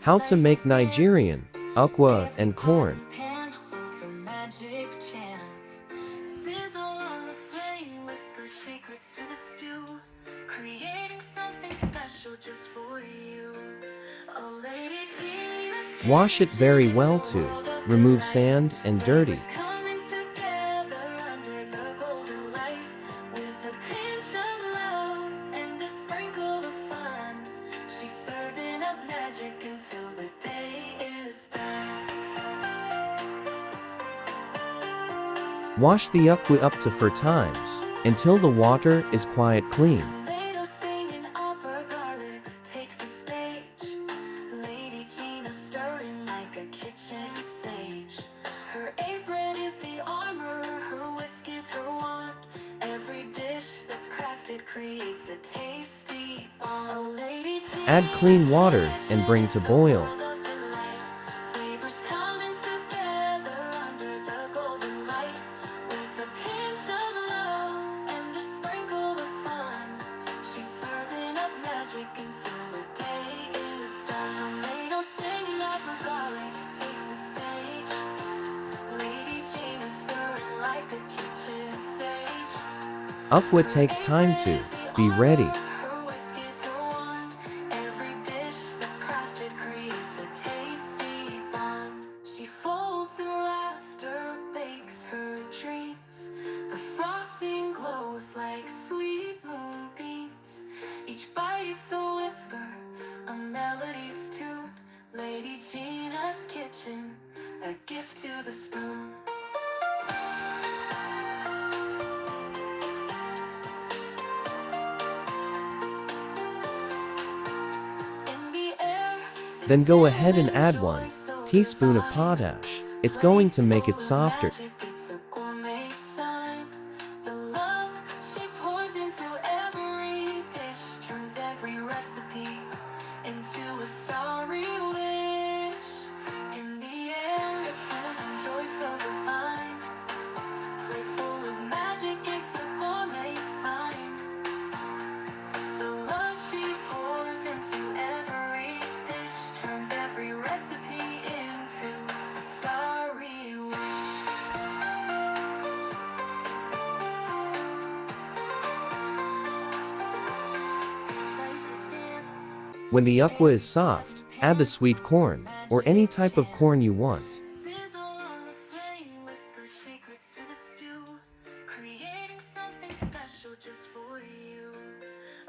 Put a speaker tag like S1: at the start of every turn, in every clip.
S1: How to make Nigerian, Ukwa, and corn. Wash it very well to remove sand and dirty. Wash the ukwa up to 4 times, until the water is quite clean.
S2: Her apron is the armor, her whisk is her wand. Every dish that's crafted creates a tasty bond.
S1: Add clean water and bring to boil.
S2: Flavors coming together under the golden light. With a pinch of love and a sprinkle of fun. She's serving up magic until the day is done. Tomato singing up her garlic takes the stage. Lady Gina stirring like a kitchen sage.
S1: Ukwa takes time to be ready.
S2: Her whisk is her wand. Every dish that's crafted creates a tasty bond. She folds in laughter, bakes her dreams. The frosting glows like sweet moonbeams. Each bite's a whisper, a melody's tune. Lady Gina's kitchen, a gift to the spoon. In the air,
S1: Then go ahead and add 1 teaspoon of potash. It's going to make it softer.
S2: It's a gourmet sign. The love she pours into every dish turns every recipe into a starry wish. In the air, cinnamon joy so divine. Plates full of magic, it's a gourmet sign. The love she pours into every dish turns every recipe into a starry wish. Spices dance.
S1: When the ukwa is soft, add the sweet corn, or any type of corn you want.
S2: Sizzle on the flame, whisper secrets to the stew, creating something special just for you.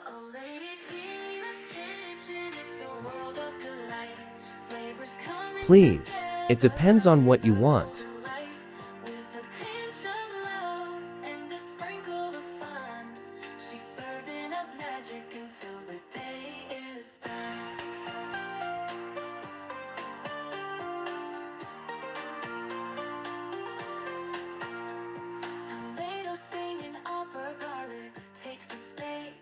S2: Oh, Lady Gina's kitchen, it's a world of delight. Flavors coming
S1: Please,
S2: together
S1: it depends on what you want.
S2: light. With a pinch of love and a sprinkle of fun. She's serving up magic until the day is done. Tomato singing opera, garlic takes the stage.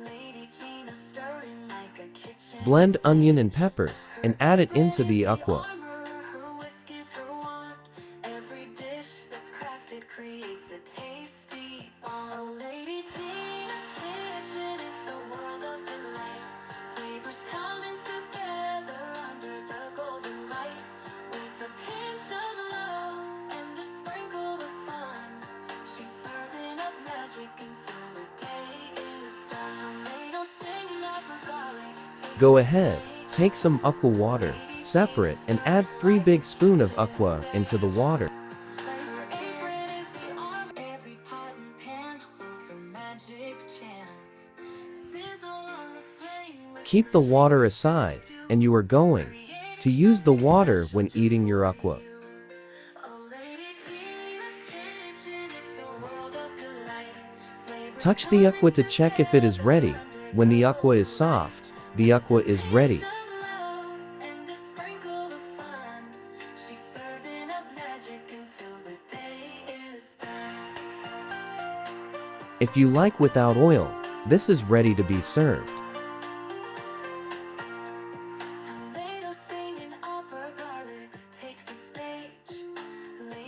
S2: Lady Gina stirring like a kitchen.
S1: Blend onion and pepper, and add it into the ukwa.
S2: Her whisk is her wand. Every dish that's crafted creates a tasty bond. Oh, Lady Gina's kitchen, it's a world of delight. Flavors coming together under the golden light. With a pinch of love and a sprinkle of fun. She's serving up magic until the day is done. Tomato singing up her garlic.
S1: Go ahead, take some ukwa water, separate, and add 3 big spoon of ukwa into the water.
S2: Every pot and pan holds a magic chance. Sizzle on the flame.
S1: Keep the water aside, and you are going to use the water when eating your ukwa.
S2: Oh, Lady Gina's kitchen, it's a world of delight. Flavors
S1: Touch the ukwa to check if it is ready. When the ukwa is soft, the ukwa is ready.
S2: of love and a sprinkle of fun. She's serving up magic until the day is done.
S1: If you like without oil, this is ready to be served.
S2: Tomato singing opera, garlic takes the stage.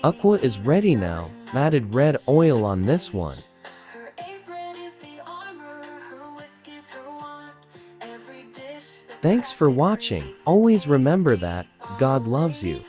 S1: Ukwa is ready now. Added red oil on this one.
S2: Her apron is the armor, her whisk is her wand. Every dish that's
S1: Thanks for watching. Always remember that God loves you.